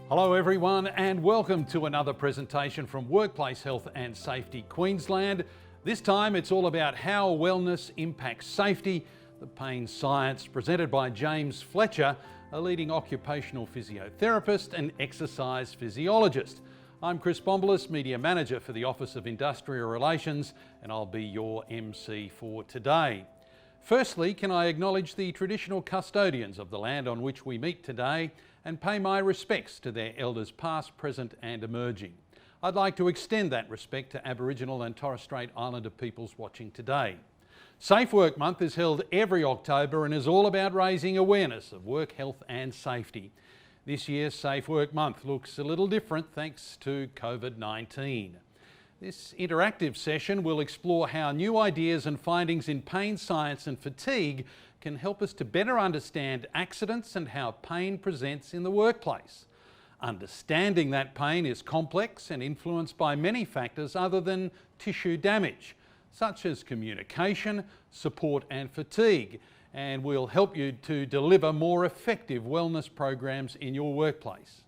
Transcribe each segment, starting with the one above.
Hello everyone and welcome to another presentation from Workplace Health and Safety Queensland. This time it's all about how wellness impacts safety, the pain science, presented by James Fletcher, a leading occupational physiotherapist and exercise physiologist. I'm Chris Bombolis, Media Manager for the Office of Industrial Relations, and I'll be your MC for today. Firstly, can I acknowledge the traditional custodians of the land on which we meet today and pay my respects to their elders past, present and emerging. I'd like to extend that respect to Aboriginal and Torres Strait Islander peoples watching today. Safe Work Month is held every October and is all about raising awareness of work health and safety. This year's Safe Work Month looks a little different thanks to COVID-19. This interactive session will explore how new ideas and findings in pain science and fatigue can help us to better understand accidents and how pain presents in the workplace. Understanding that pain is complex and influenced by many factors other than tissue damage, such as communication, support and fatigue, and will help you to deliver more effective wellness programs in your workplace.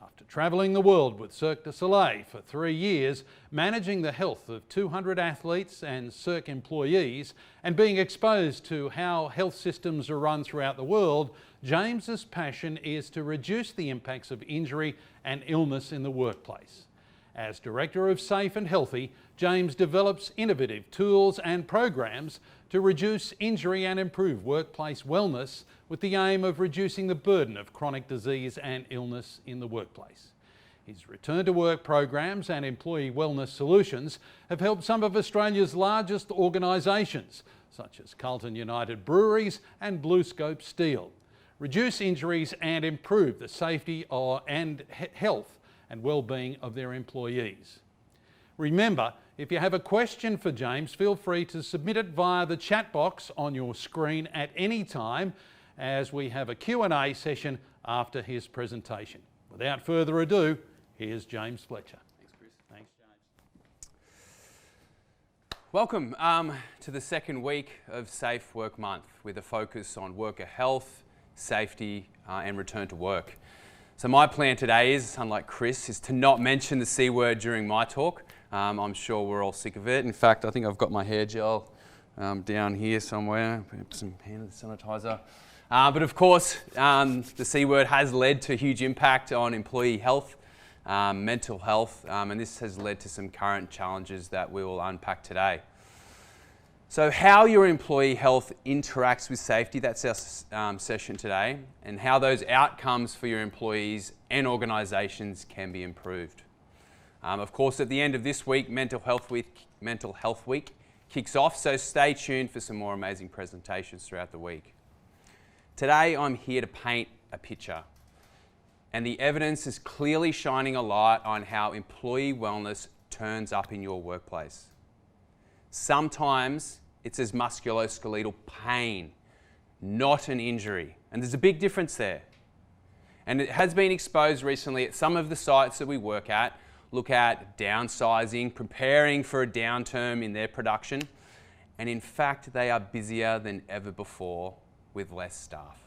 After travelling the world with Cirque du Soleil for 3 years, managing the health of 200 athletes and Cirque employees, and being exposed to how health systems are run throughout the world, James's passion is to reduce the impacts of injury and illness in the workplace. As Director of Safe and Healthy, James develops innovative tools and programs to reduce injury and improve workplace wellness with the aim of reducing the burden of chronic disease and illness in the workplace. His return to work programs and employee wellness solutions have helped some of Australia's largest organisations, such as Carlton United Breweries and BlueScope Steel, reduce injuries and improve the safety and health and well-being of their employees. Remember, if you have a question for James, feel free to submit it via the chat box on your screen at any time, as we have a Q&A session after his presentation. Without further ado, here's James Fletcher. Thanks, Chris. Thanks, James. Welcome to the second week of Safe Work Month with a focus on worker health, safety and return to work. So my plan today is, unlike Chris, is to not mention the C word during my talk. I'm sure we're all sick of it. In fact, I think I've got my hair gel down here somewhere, some hand sanitizer. But of course, the C word has led to huge impact on employee health, mental health, and this has led to some current challenges that we will unpack today. So how your employee health interacts with safety, that's our session today, and how those outcomes for your employees and organisations can be improved. Of course, at the end of this week, Mental Health Week kicks off, so stay tuned for some more amazing presentations throughout the week. Today, I'm here to paint a picture, and the evidence is clearly shining a light on how employee wellness turns up in your workplace. Sometimes it's as musculoskeletal pain, not an injury. And there's a big difference there. And it has been exposed recently at some of the sites that we work at, look at downsizing, preparing for a downturn in their production. And in fact, they are busier than ever before with less staff.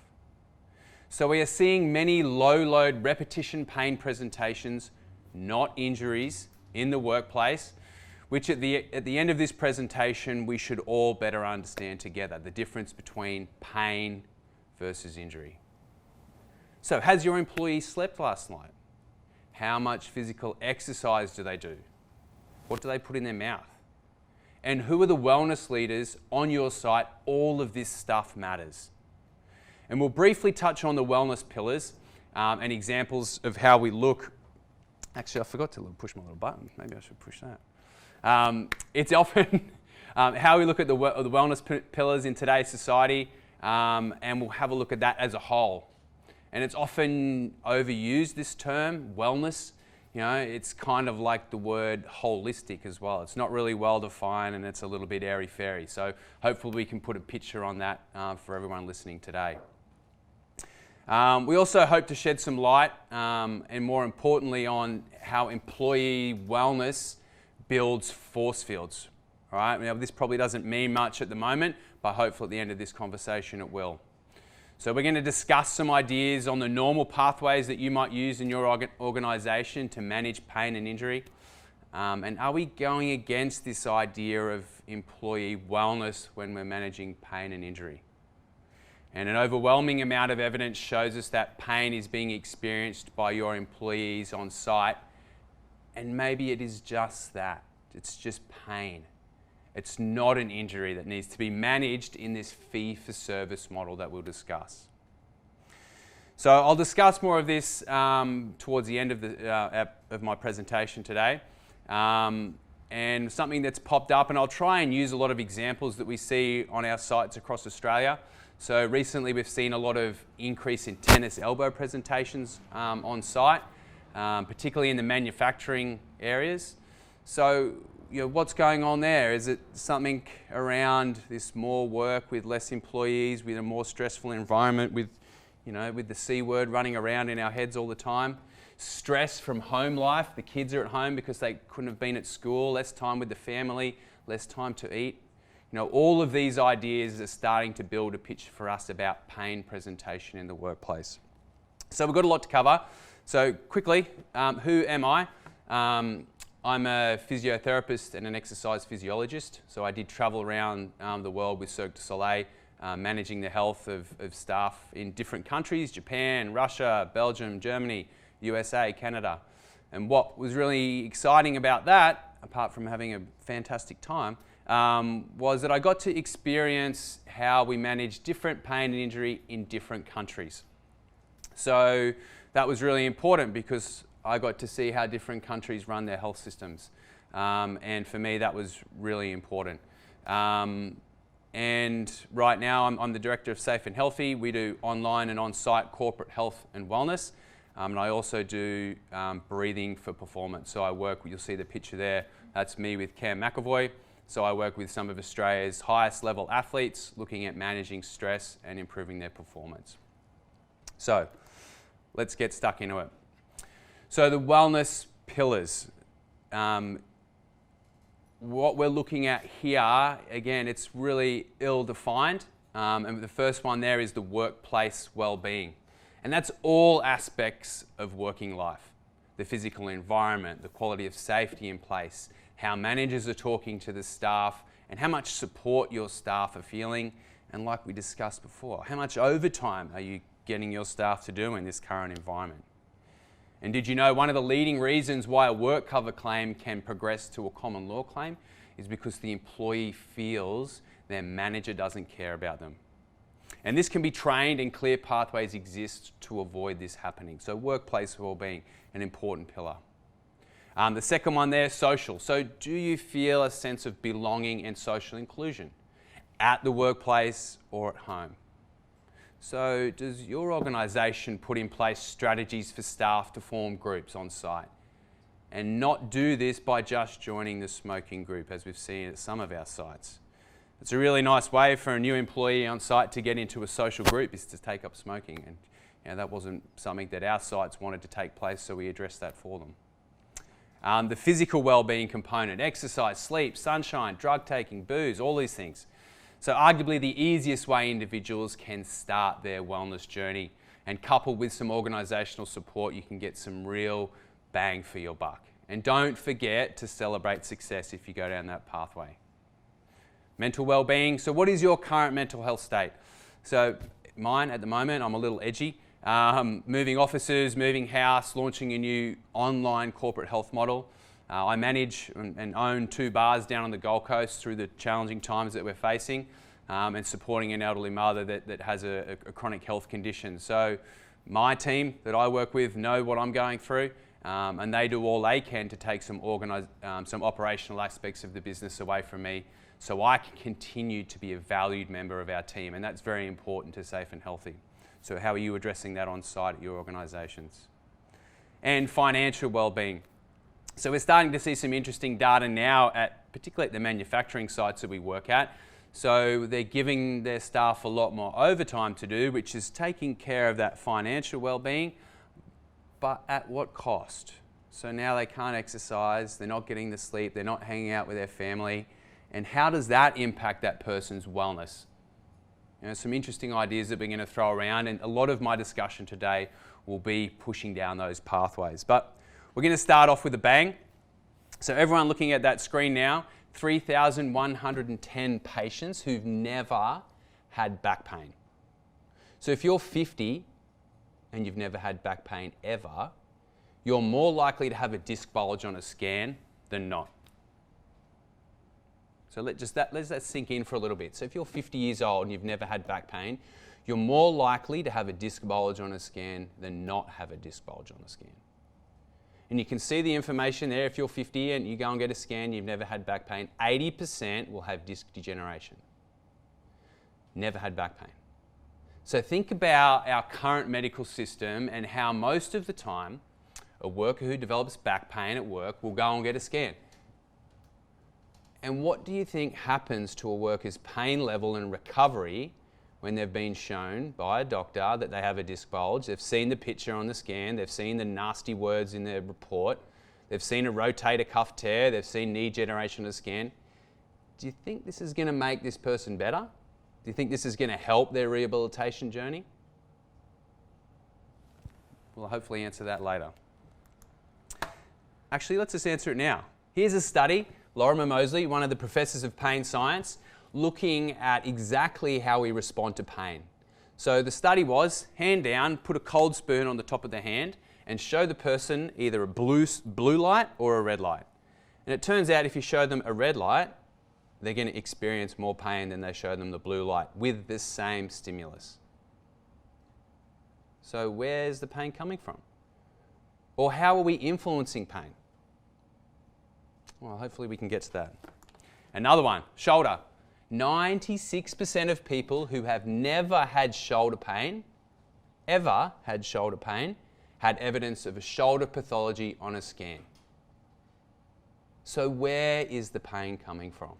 So we are seeing many low-load repetition pain presentations, not injuries, in the workplace, which at the end of this presentation, we should all better understand together the difference between pain versus injury. So has your employee slept last night? How much physical exercise do they do? What do they put in their mouth? And who are the wellness leaders on your site? All of this stuff matters. And we'll briefly touch on the wellness pillars and examples of how we look. Actually, I forgot to push my little button. Maybe I should push that. It's often how we look at the wellness pillars in today's society, and we'll have a look at that as a whole. And it's often overused, this term, wellness. You know, it's kind of like the word holistic as well. It's not really well defined and it's a little bit airy-fairy. So hopefully we can put a picture on that for everyone listening today. We also hope to shed some light and more importantly on how employee wellness builds force fields. All right, now this probably doesn't mean much at the moment, but hopefully at the end of this conversation it will. So we're going to discuss some ideas on the normal pathways that you might use in your organisation to manage pain and injury. And are we going against this idea of employee wellness when we're managing pain and injury? And an overwhelming amount of evidence shows us that pain is being experienced by your employees on site. And maybe it is just that. It's just pain. It's not an injury that needs to be managed in this fee-for-service model that we'll discuss. So I'll discuss more of this towards the end of my presentation today. And something that's popped up, and I'll try and use a lot of examples that we see on our sites across Australia. So recently we've seen a lot of increase in tennis elbow presentations on site, particularly in the manufacturing areas. So, what's going on there? Is it something around this more work with less employees, with a more stressful environment, with the C word running around in our heads all the time? Stress from home life. The kids are at home because they couldn't have been at school, less time with the family, less time to eat. All of these ideas are starting to build a picture for us about pain presentation in the workplace. So we've got a lot to cover. So quickly, who am I? I'm a physiotherapist and an exercise physiologist. So I did travel around the world with Cirque du Soleil, managing the health of staff in different countries: Japan, Russia, Belgium, Germany, USA, Canada. And what was really exciting about that, apart from having a fantastic time, was that I got to experience how we manage different pain and injury in different countries. So that was really important because I got to see how different countries run their health systems. And for me, that was really important. And right now, I'm the director of Safe and Healthy. We do online and on-site corporate health and wellness. And I also do breathing for performance. So I work, you'll see the picture there, that's me with Cam McAvoy. So I work with some of Australia's highest level athletes, looking at managing stress and improving their performance. So let's get stuck into it. So the wellness pillars. What we're looking at here, again, it's really ill-defined. And the first one there is the workplace well-being. And that's all aspects of working life. The physical environment, the quality of safety in place, how managers are talking to the staff, and how much support your staff are feeling. And like we discussed before, how much overtime are you getting your staff to do in this current environment? And did you know one of the leading reasons why a work cover claim can progress to a common law claim is because the employee feels their manager doesn't care about them. And this can be trained, and clear pathways exist to avoid this happening. So workplace wellbeing, an important pillar. The second one there, social. So do you feel a sense of belonging and social inclusion at the workplace or at home? So does your organisation put in place strategies for staff to form groups on site? And not do this by just joining the smoking group, as we've seen at some of our sites. It's a really nice way for a new employee on site to get into a social group, is to take up smoking. And that wasn't something that our sites wanted to take place, so we addressed that for them. The physical well-being component: exercise, sleep, sunshine, drug taking, booze, all these things. So arguably the easiest way individuals can start their wellness journey, and coupled with some organisational support, you can get some real bang for your buck. And don't forget to celebrate success if you go down that pathway. Mental well-being. So what is your current mental health state? So mine at the moment, I'm a little edgy. Moving offices, moving house, launching a new online corporate health model. I manage and own 2 bars down on the Gold Coast through the challenging times that we're facing, and supporting an elderly mother that has a chronic health condition. So my team that I work with know what I'm going through, and they do all they can to take some operational aspects of the business away from me, so I can continue to be a valued member of our team, and that's very important to Safe and Healthy. So how are you addressing that on site at your organisations? And financial well-being. So we're starting to see some interesting data now, particularly at the manufacturing sites that we work at. So they're giving their staff a lot more overtime to do, which is taking care of that financial well-being, but at what cost? So now they can't exercise, they're not getting the sleep, they're not hanging out with their family. And how does that impact that person's wellness? Some interesting ideas that we're going to throw around, and a lot of my discussion today will be pushing down those pathways. But we're going to start off with a bang. So everyone looking at that screen now, 3,110 patients who've never had back pain. So if you're 50 and you've never had back pain ever, you're more likely to have a disc bulge on a scan than not. So let that sink in for a little bit. So if you're 50 years old and you've never had back pain, you're more likely to have a disc bulge on a scan than not have a disc bulge on a scan. And you can see the information there. If you're 50 and you go and get a scan, you've never had back pain, 80% will have disc degeneration. Never had back pain. So think about our current medical system and how most of the time a worker who develops back pain at work will go and get a scan. And what do you think happens to a worker's pain level and recovery when they've been shown by a doctor that they have a disc bulge? They've seen the picture on the scan, they've seen the nasty words in their report, they've seen a rotator cuff tear, they've seen knee degeneration on the scan. Do you think this is going to make this person better? Do you think this is going to help their rehabilitation journey? We'll hopefully answer that later. Actually, let's just answer it now. Here's a study. Lorimer Moseley, one of the professors of pain science, looking at exactly how we respond to pain. So the study was, hand down, put a cold spoon on the top of the hand and show the person either a blue light or a red light. And it turns out if you show them a red light, they're going to experience more pain than they show them the blue light with the same stimulus. So where's the pain coming from? Or how are we influencing pain? Well, hopefully we can get to that. Another one, shoulder. 96% of people who have never had shoulder pain, ever had shoulder pain, had evidence of a shoulder pathology on a scan. So where is the pain coming from?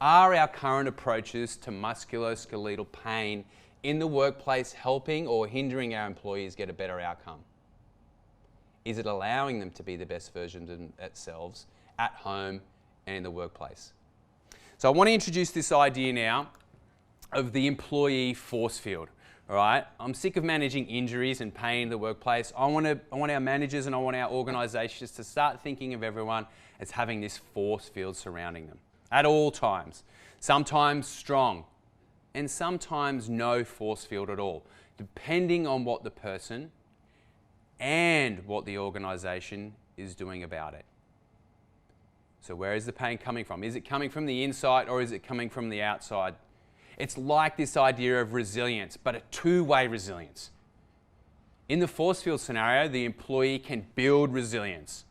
Are our current approaches to musculoskeletal pain in the workplace helping or hindering our employees get a better outcome? Is it allowing them to be the best versions of themselves at home and in the workplace? So I want to introduce this idea now of the employee force field. All right, I'm sick of managing injuries and pain in the workplace. I want our managers and I want our organisations to start thinking of everyone as having this force field surrounding them at all times. Sometimes strong, and sometimes no force field at all, depending on what the person and what the organisation is doing about it. So where is the pain coming from? Is it coming from the inside or is it coming from the outside? It's like this idea of resilience, but a two-way resilience. In the force field scenario, the employee can build resilience,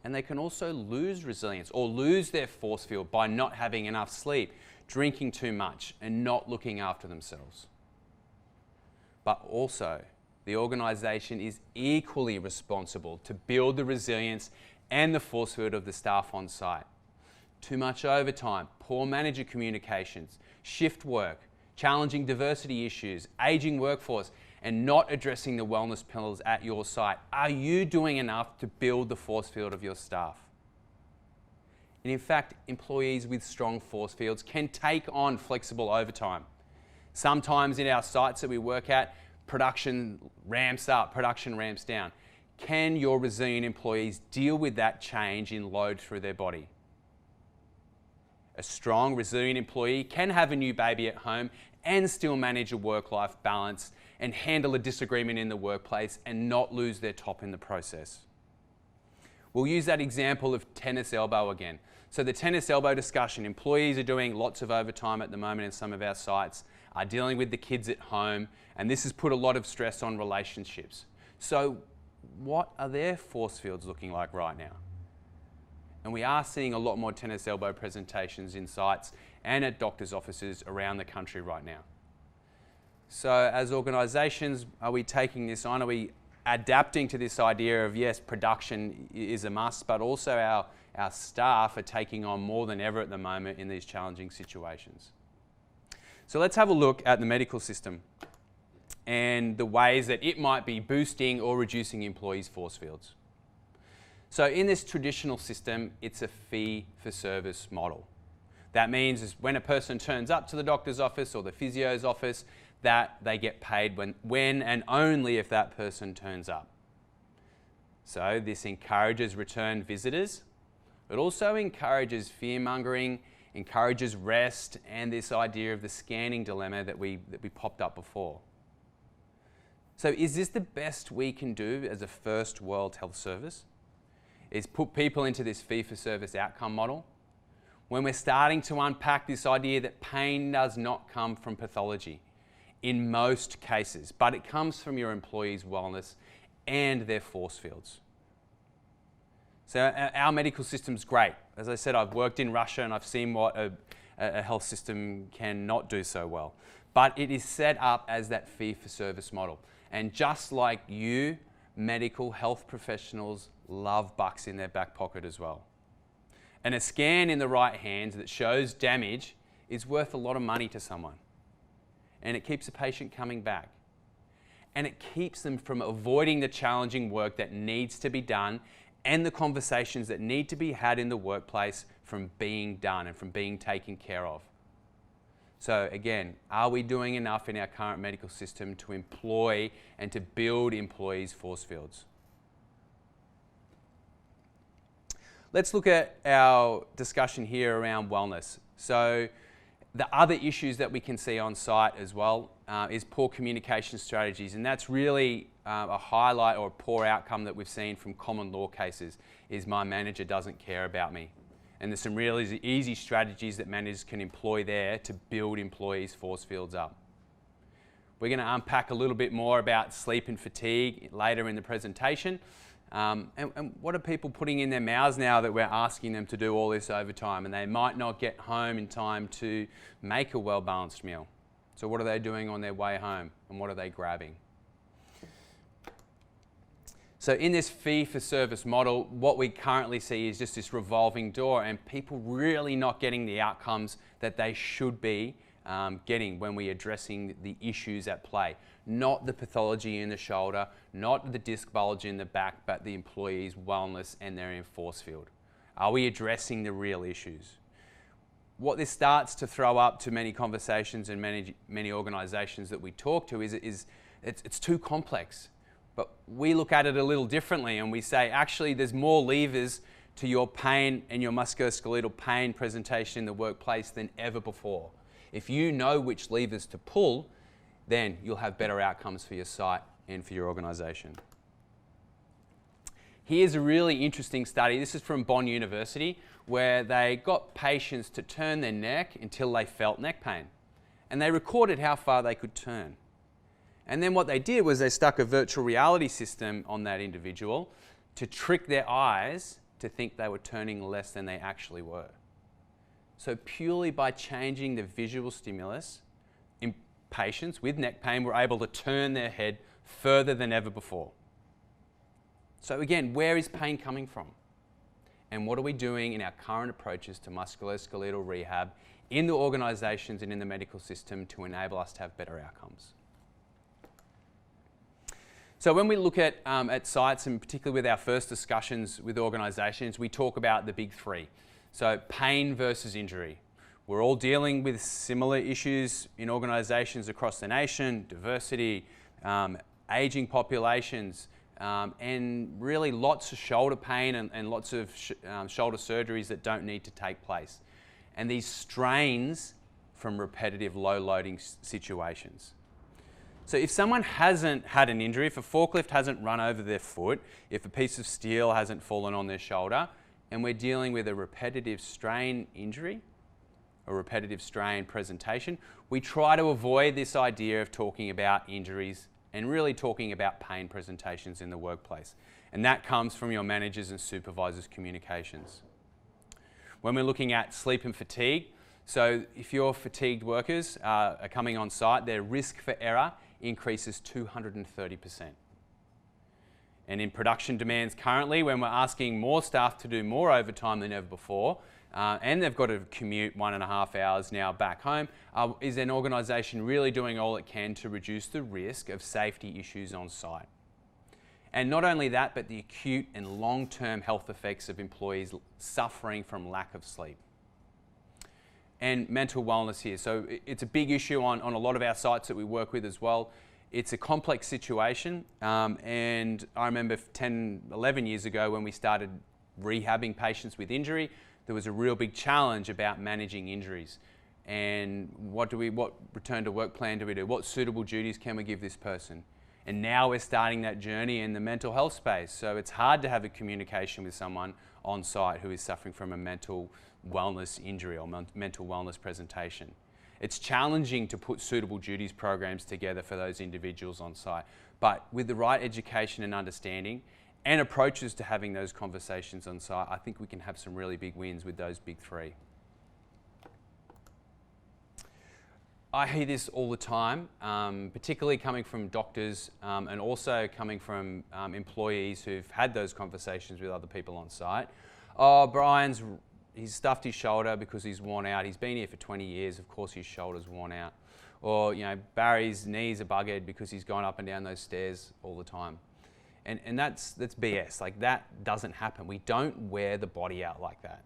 and they can also lose resilience or lose their force field by not having enough sleep, drinking too much, and not looking after themselves. But also, the organisation is equally responsible to build the resilience and the force field of the staff on site. Too much overtime, poor manager communications, shift work, challenging diversity issues, ageing workforce, and not addressing the wellness pillars at your site. Are you doing enough to build the force field of your staff? And in fact, employees with strong force fields can take on flexible overtime. Sometimes in our sites that we work at, production ramps up, production ramps down. Can your resilient employees deal with that change in load through their body? A strong, resilient employee can have a new baby at home and still manage a work-life balance and handle a disagreement in the workplace and not lose their top in the process. We'll use that example of tennis elbow again. So the tennis elbow discussion, employees are doing lots of overtime at the moment in some of our sites, are dealing with the kids at home, and this has put a lot of stress on relationships. So what are their force fields looking like right now? And we are seeing a lot more tennis elbow presentations in sites and at doctors' offices around the country right now. So as organisations, are we taking this on? Are we adapting to this idea of, yes, production is a must, but also our staff are taking on more than ever at the moment in these challenging situations? So let's have a look at the medical system and the ways that it might be boosting or reducing employees' force fields. So in this traditional system, it's a fee-for-service model. That means is when a person turns up to the doctor's office or the physio's office, that they get paid when and only if that person turns up. So this encourages return visitors. It also encourages fear-mongering, encourages rest, and this idea of the scanning dilemma that we popped up before. So is this the best we can do as a first world health service? Is put people into this fee-for-service outcome model? When we're starting to unpack this idea that pain does not come from pathology in most cases, but it comes from your employees' wellness and their force fields. So our medical system's great. As I said, I've worked in Russia and I've seen what a health system can not do so well. But it is set up as that fee-for-service model. And just like you, medical health professionals love bucks in their back pocket as well. And a scan in the right hands that shows damage is worth a lot of money to someone. And it keeps the patient coming back. And it keeps them from avoiding the challenging work that needs to be done and the conversations that need to be had in the workplace from being done and from being taken care of. So again, are we doing enough in our current medical system to employ and to build employees' force fields? Let's look at our discussion here around wellness. So the other issues that we can see on site as well is poor communication strategies, and that's really a highlight or a poor outcome that we've seen from common law cases, is my manager doesn't care about me. And there's some really easy strategies that managers can employ there to build employees' force fields up. We're going to unpack a little bit more about sleep and fatigue later in the presentation. And what are people putting in their mouths now that we're asking them to do all this overtime and they might not get home in time to make a well-balanced meal? So what are they doing on their way home and what are they grabbing? So in this fee-for-service model, what we currently see is just this revolving door and people really not getting the outcomes that they should be getting when we're addressing the issues at play. Not the pathology in the shoulder, not the disc bulge in the back, but the employee's wellness and their force field. Are we addressing the real issues? What this starts to throw up to many conversations and many organisations that we talk to is it's too complex. But we look at it a little differently and we say, actually, there's more levers to your pain and your musculoskeletal pain presentation in the workplace than ever before. If you know which levers to pull, then you'll have better outcomes for your site and for your organisation. Here's a really interesting study. This is from Bonn University, where they got patients to turn their neck until they felt neck pain. And they recorded how far they could turn. And then what they did was they stuck a virtual reality system on that individual to trick their eyes to think they were turning less than they actually were. So purely by changing the visual stimulus, patients with neck pain were able to turn their head further than ever before. So again, where is pain coming from? And what are we doing in our current approaches to musculoskeletal rehab in the organisations and in the medical system to enable us to have better outcomes? So when we look at sites, and particularly with our first discussions with organisations, we talk about the big three. So pain versus injury. We're all dealing with similar issues in organisations across the nation: diversity, ageing populations, and really lots of shoulder pain and lots of shoulder surgeries that don't need to take place. And these strains from repetitive low-loading situations. So if someone hasn't had an injury, if a forklift hasn't run over their foot, if a piece of steel hasn't fallen on their shoulder, and we're dealing with a repetitive strain injury, a repetitive strain presentation, we try to avoid this idea of talking about injuries and really talking about pain presentations in the workplace. And that comes from your managers and supervisors' communications. When we're looking at sleep and fatigue, so if your fatigued workers are coming on site, their risk for error increases 230%. And in production demands currently, when we're asking more staff to do more overtime than ever before, and they've got to commute 1.5 hours now back home, is an organisation really doing all it can to reduce the risk of safety issues on site? And not only that, but the acute and long-term health effects of employees suffering from lack of sleep. and mental wellness here. So it's a big issue on a lot of our sites that we work with as well. It's a complex situation, and I remember 10, 11 years ago when we started rehabbing patients with injury, there was a real big challenge about managing injuries. And what return to work plan do we do? What suitable duties can we give this person? And now we're starting that journey in the mental health space. So it's hard to have a communication with someone on site who is suffering from a mental wellness injury or mental wellness presentation. It's challenging to put suitable duties programs together for those individuals on site. But with the right education and understanding and approaches to having those conversations on site, I think we can have some really big wins with those big three. I hear this all the time, particularly coming from doctors and also coming from employees who've had those conversations with other people on site. Oh, he's stuffed his shoulder because he's worn out. He's been here for 20 years, of course his shoulder's worn out. Or, Barry's knees are buggered because he's gone up and down those stairs all the time. And that's BS. Like, that doesn't happen. We don't wear the body out like that.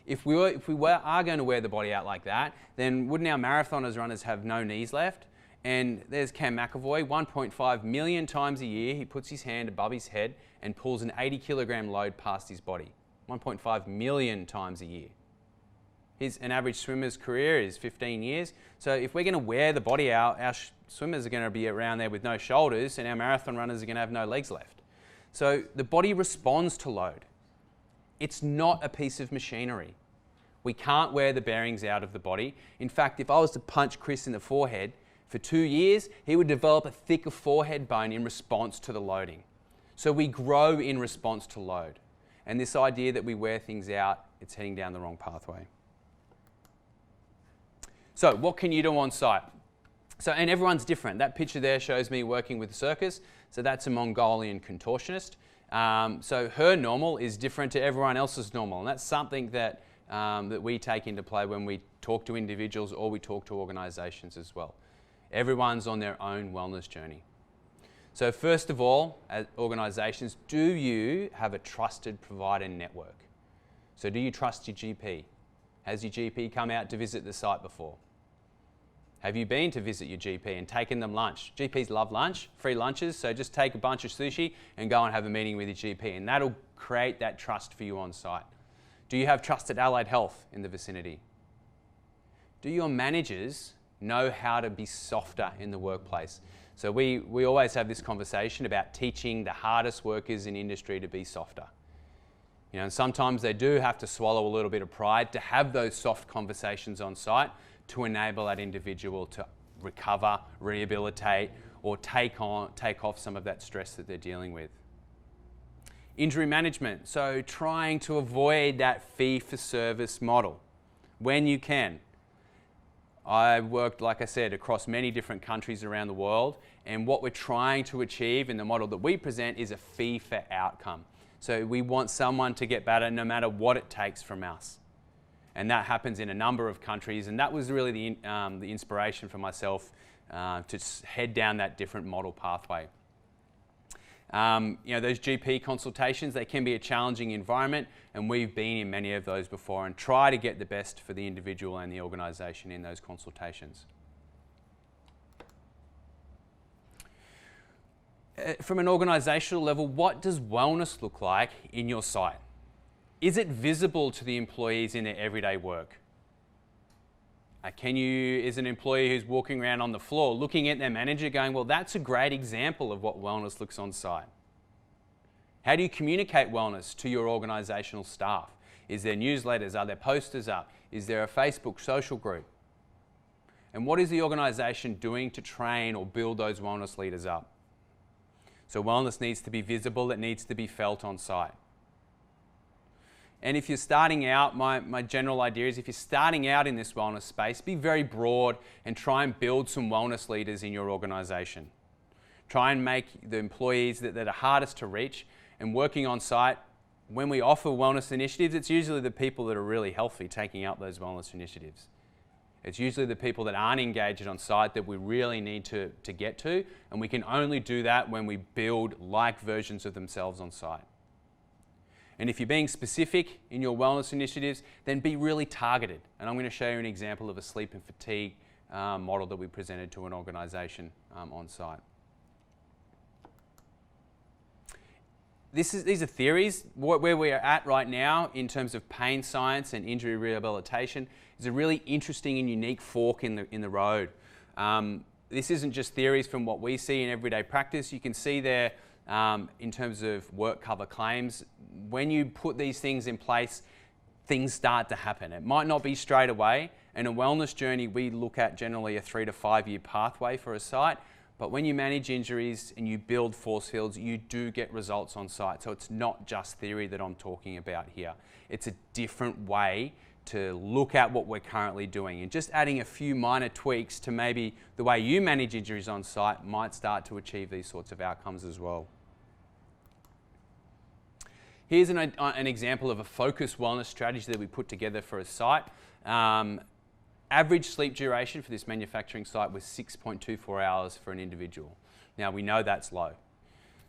If we are going to wear the body out like that, then wouldn't our marathoners runners have no knees left? And there's Cam McAvoy, 1.5 million times a year, he puts his hand above his head and pulls an 80 kilogram load past his body. 1.5 million times a year. An average swimmer's career is 15 years. So if we're going to wear the body out, our swimmers are going to be around there with no shoulders and our marathon runners are going to have no legs left. So the body responds to load. It's not a piece of machinery. We can't wear the bearings out of the body. In fact, if I was to punch Chris in the forehead, for 2 years, he would develop a thicker forehead bone in response to the loading. So we grow in response to load. And this idea that we wear things out, it's heading down the wrong pathway. So what can you do on site? And everyone's different. That picture there shows me working with a circus. So that's a Mongolian contortionist. So her normal is different to everyone else's normal. And that's something that we take into play when we talk to individuals or we talk to organisations as well. Everyone's on their own wellness journey. So first of all, as organisations, do you have a trusted provider network? So do you trust your GP? Has your GP come out to visit the site before? Have you been to visit your GP and taken them lunch? GPs love lunch, free lunches, so just take a bunch of sushi and go and have a meeting with your GP, and that'll create that trust for you on site. Do you have trusted allied health in the vicinity? Do your managers know how to be softer in the workplace? So we always have this conversation about teaching the hardest workers in industry to be softer. And sometimes they do have to swallow a little bit of pride to have those soft conversations on site to enable that individual to recover, rehabilitate, or take off some of that stress that they're dealing with. Injury management, so trying to avoid that fee-for-service model when you can. I've worked, like I said, across many different countries around the world, and what we're trying to achieve in the model that we present is a fee for outcome. So we want someone to get better no matter what it takes from us. And that happens in a number of countries, and that was really the inspiration for myself to head down that different model pathway. Those GP consultations, they can be a challenging environment, and we've been in many of those before and try to get the best for the individual and the organisation in those consultations. From an organisational level, what does wellness look like in your site? Is it visible to the employees in their everyday work? Is an employee who's walking around on the floor looking at their manager going, well, that's a great example of what wellness looks on site? How do you communicate wellness to your organisational staff? Is there newsletters? Are there posters up? Is there a Facebook social group? And what is the organisation doing to train or build those wellness leaders up? So wellness needs to be visible, it needs to be felt on site. And if you're starting out, my general idea is if you're starting out in this wellness space, be very broad and try and build some wellness leaders in your organisation. Try and make the employees that are hardest to reach, and working on site, when we offer wellness initiatives, it's usually the people that are really healthy taking up those wellness initiatives. It's usually the people that aren't engaged on site that we really need to get to, and we can only do that when we build like versions of themselves on site. And if you're being specific in your wellness initiatives, then be really targeted. And I'm going to show you an example of a sleep and fatigue model that we presented to an organisation on site. These are theories. Where we are at right now in terms of pain science and injury rehabilitation is a really interesting and unique fork in the road. This isn't just theories from what we see in everyday practice. You can see there in terms of work cover claims, when you put these things in place, things start to happen. It might not be straight away. In a wellness journey, we look at generally a 3 to 5 year pathway for a site. But when you manage injuries and you build force fields, you do get results on site. So it's not just theory that I'm talking about here. It's a different way to look at what we're currently doing. And just adding a few minor tweaks to maybe the way you manage injuries on site might start to achieve these sorts of outcomes as well. Here's an example of a focused wellness strategy that we put together for a site. Average sleep duration for this manufacturing site was 6.24 hours for an individual. Now we know that's low.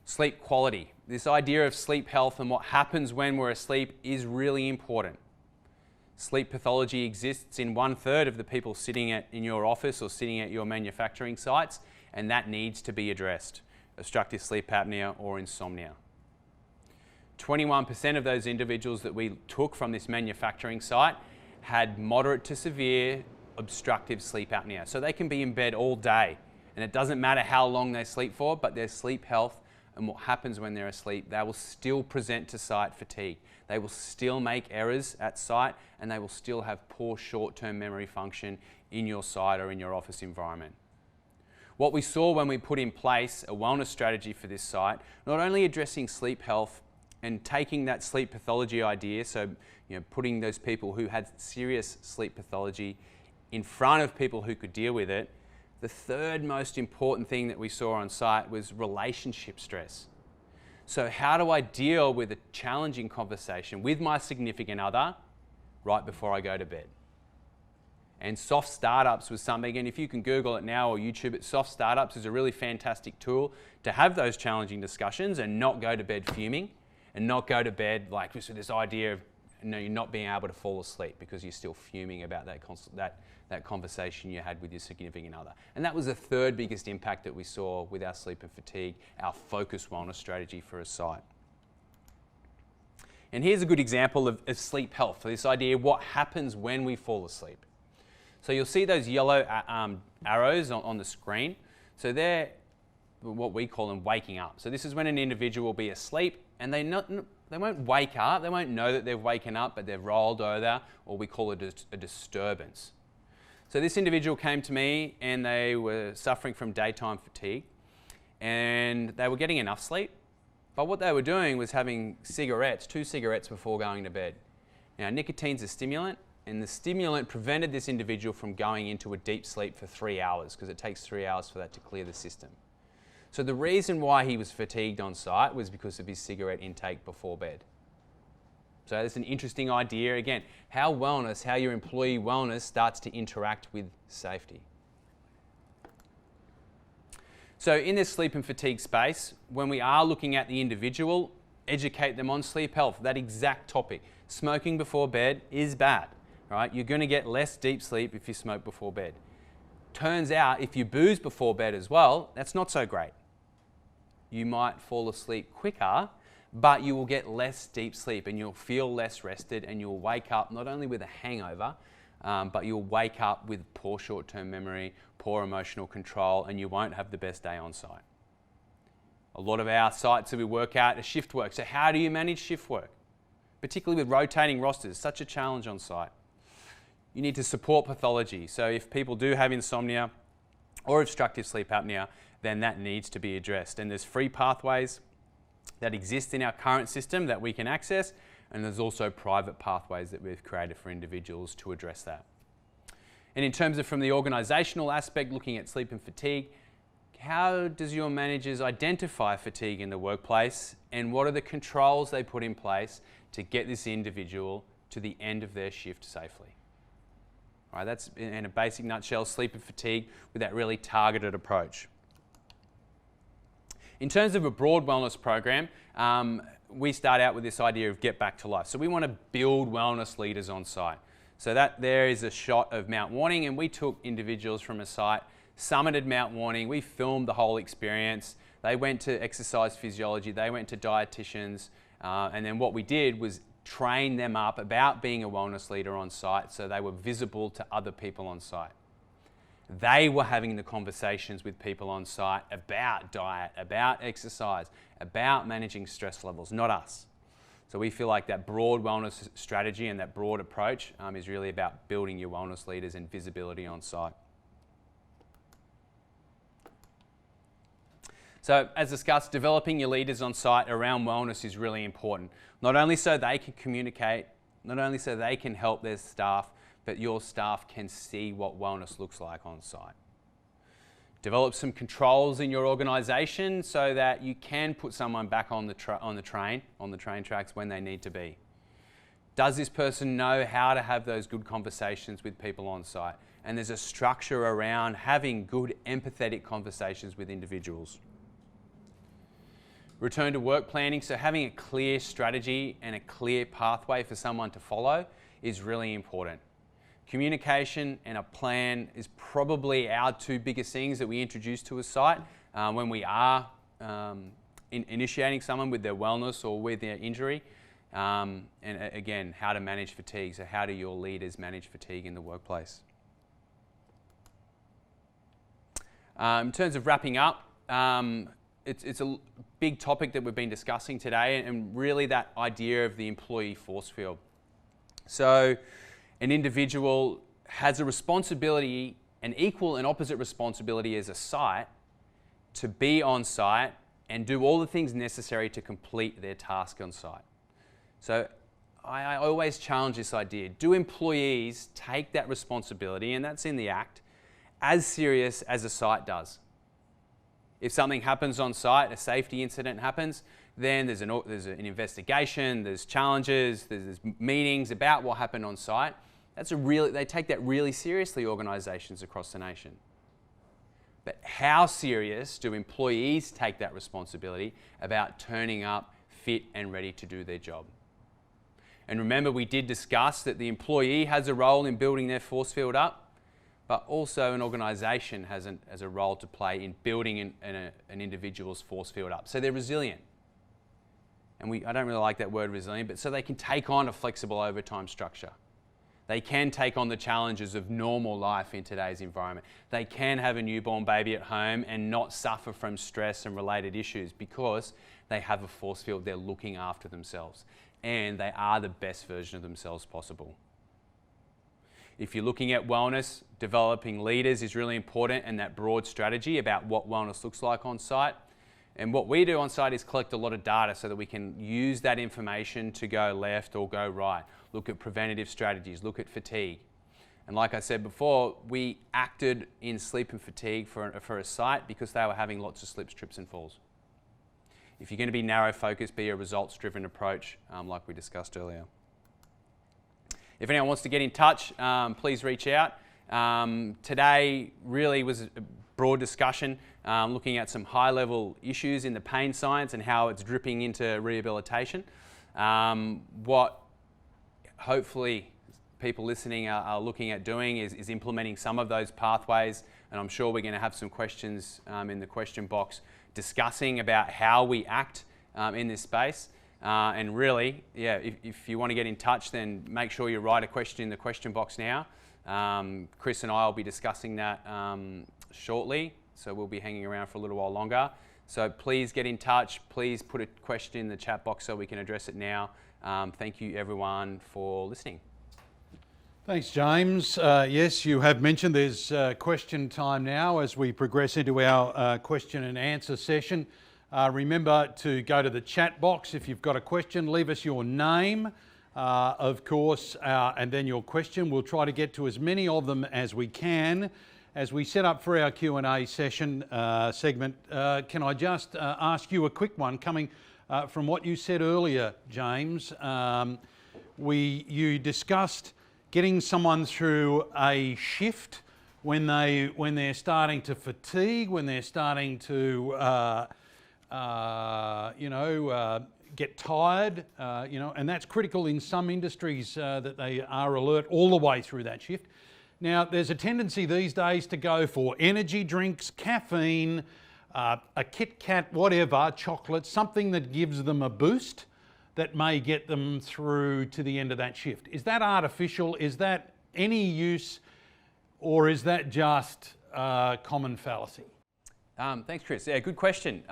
Sleep quality. This idea of sleep health and what happens when we're asleep is really important. Sleep pathology exists in 1/3 of the people sitting in your office or sitting at your manufacturing sites, and that needs to be addressed. Obstructive sleep apnea or insomnia. 21% of those individuals that we took from this manufacturing site had moderate to severe obstructive sleep apnea. So they can be in bed all day, and it doesn't matter how long they sleep for, but their sleep health and what happens when they're asleep, they will still present to site fatigue. They will still make errors at site, and they will still have poor short-term memory function in your site or in your office environment. What we saw when we put in place a wellness strategy for this site, not only addressing sleep health and taking that sleep pathology idea, so putting those people who had serious sleep pathology in front of people who could deal with it, the third most important thing that we saw on site was relationship stress. So how do I deal with a challenging conversation with my significant other right before I go to bed? And Soft Startups was something, and if you can Google it now or YouTube it, Soft Startups is a really fantastic tool to have those challenging discussions and not go to bed fuming, and not go to bed like this idea of you're not being able to fall asleep because you're still fuming about that conversation you had with your significant other. And that was the third biggest impact that we saw with our sleep and fatigue, our focused wellness strategy for a site. And here's a good example of sleep health, for this idea of what happens when we fall asleep. So you'll see those yellow arrows on the screen. So they're what we call them waking up. So this is when an individual will be asleep and they won't wake up, they won't know that they've woken up, but they've rolled over, or we call it a disturbance. So this individual came to me and they were suffering from daytime fatigue, and they were getting enough sleep, but what they were doing was having cigarettes, 2 cigarettes before going to bed. Now nicotine's a stimulant, and the stimulant prevented this individual from going into a deep sleep for 3 hours, because it takes 3 hours for that to clear the system. So the reason why he was fatigued on site was because of his cigarette intake before bed. So that's an interesting idea. Again, how your employee wellness starts to interact with safety. So in this sleep and fatigue space, when we are looking at the individual, educate them on sleep health, that exact topic. Smoking before bed is bad, right? You're going to get less deep sleep if you smoke before bed. Turns out if you booze before bed as well, that's not so great. You might fall asleep quicker, but you will get less deep sleep and you'll feel less rested, and you'll wake up not only with a hangover, but you'll wake up with poor short-term memory, poor emotional control, and you won't have the best day on site. A lot of our sites that we work at are shift work. So how do you manage shift work? Particularly with rotating rosters, such a challenge on site. You need to support pathology. So if people do have insomnia or obstructive sleep apnea, then that needs to be addressed. And there's free pathways that exist in our current system that we can access, and there's also private pathways that we've created for individuals to address that. And in terms of from the organisational aspect, looking at sleep and fatigue, how does your managers identify fatigue in the workplace, and what are the controls they put in place to get this individual to the end of their shift safely? All right, that's in a basic nutshell, sleep and fatigue with that really targeted approach. In terms of a broad wellness program, we start out with this idea of get back to life. So we want to build wellness leaders on site. So that there is a shot of Mount Warning, and we took individuals from a site, summited Mount Warning, we filmed the whole experience. They went to exercise physiology, they went to dietitians, and then what we did was train them up about being a wellness leader on site so they were visible to other people on site. They were having the conversations with people on site about diet, about exercise, about managing stress levels, not us. So we feel like that broad wellness strategy and that broad approach is really about building your wellness leaders and visibility on site. So as discussed, developing your leaders on site around wellness is really important. Not only so they can communicate, not only so they can help their staff, but your staff can see what wellness looks like on site. Develop some controls in your organisation so that you can put someone back on the train tracks when they need to be. Does this person know how to have those good conversations with people on site? And there's a structure around having good empathetic conversations with individuals. Return to work planning, so having a clear strategy and a clear pathway for someone to follow is really important. Communication and a plan is probably our two biggest things that we introduce to a site when we are initiating someone with their wellness or with their injury. And again, how to manage fatigue. So how do your leaders manage fatigue in the workplace? In terms of wrapping up, it's a big topic that we've been discussing today, and really that idea of the employee force field. So an individual has a responsibility, an equal and opposite responsibility as a site, to be on site and do all the things necessary to complete their task on site. So I always challenge this idea. Do employees take that responsibility, and that's in the Act, as serious as a site does? If something happens on site, a safety incident happens, then there's an investigation, there's challenges, there's meetings about what happened on site. They take that really seriously, organisations across the nation. But how serious do employees take that responsibility about turning up fit and ready to do their job? And remember, we did discuss that the employee has a role in building their force field up, but also an organisation has a role to play in building an individual's force field up. So they're resilient. And I don't really like that word resilient, but so they can take on a flexible overtime structure. They can take on the challenges of normal life in today's environment. They can have a newborn baby at home and not suffer from stress and related issues because they have a force field, they're looking after themselves, and they are the best version of themselves possible. If you're looking at wellness, developing leaders is really important, and that broad strategy about what wellness looks like on site. And what we do on site is collect a lot of data so that we can use that information to go left or go right. Look at preventative strategies, look at fatigue. And like I said before, we acted in sleep and fatigue for a site because they were having lots of slips, trips and falls. If you're going to be narrow focused, be a results-driven approach like we discussed earlier. If anyone wants to get in touch, please reach out. Today really was a broad discussion looking at some high-level issues in the pain science and how it's dripping into rehabilitation. What hopefully people listening are looking at doing is implementing some of those pathways, and I'm sure we're going to have some questions in the question box discussing about how we act in this space. And really, yeah, if you want to get in touch, then make sure you write a question in the question box now. Chris and I will be discussing that shortly, so we'll be hanging around for a little while longer. So please get in touch. Please put a question in the chat box so we can address it now. Thank you, everyone, for listening. Thanks, James. Yes, you have mentioned there's question time now as we progress into our question and answer session. Remember to go to the chat box if you've got a question. Leave us your name, of course, and then your question. We'll try to get to as many of them as we can. As we set up for our Q&A session segment, can I just ask you a quick one coming from what you said earlier, James? You discussed getting someone through a shift when they're starting to fatigue, when they're starting to get tired, and that's critical in some industries that they are alert all the way through that shift. Now, there's a tendency these days to go for energy drinks, caffeine, a Kit Kat, whatever, chocolate, something that gives them a boost that may get them through to the end of that shift. Is that artificial? Is that any use, or is that just common fallacy? Thanks, Chris. Yeah, good question.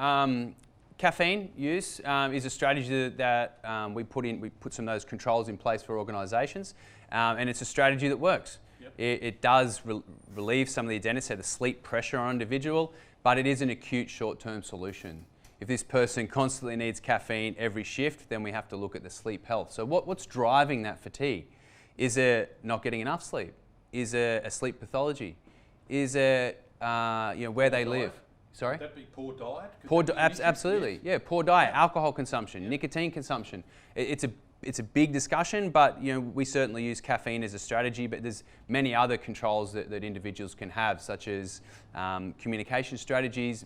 Caffeine use is a strategy that we put some of those controls in place for organisations, and it's a strategy that works. Yep. It does relieve some of the adenosine, the sleep pressure on an individual, but it is an acute short-term solution. If this person constantly needs caffeine every shift, then we have to look at the sleep health. So what's driving that fatigue? Is it not getting enough sleep? Is it a sleep pathology? Is it where they live? Sorry? Could that be poor diet? Absolutely. Yeah, poor diet, alcohol consumption, nicotine consumption. It's a big discussion, but we certainly use caffeine as a strategy, but there's many other controls that individuals can have, such as communication strategies,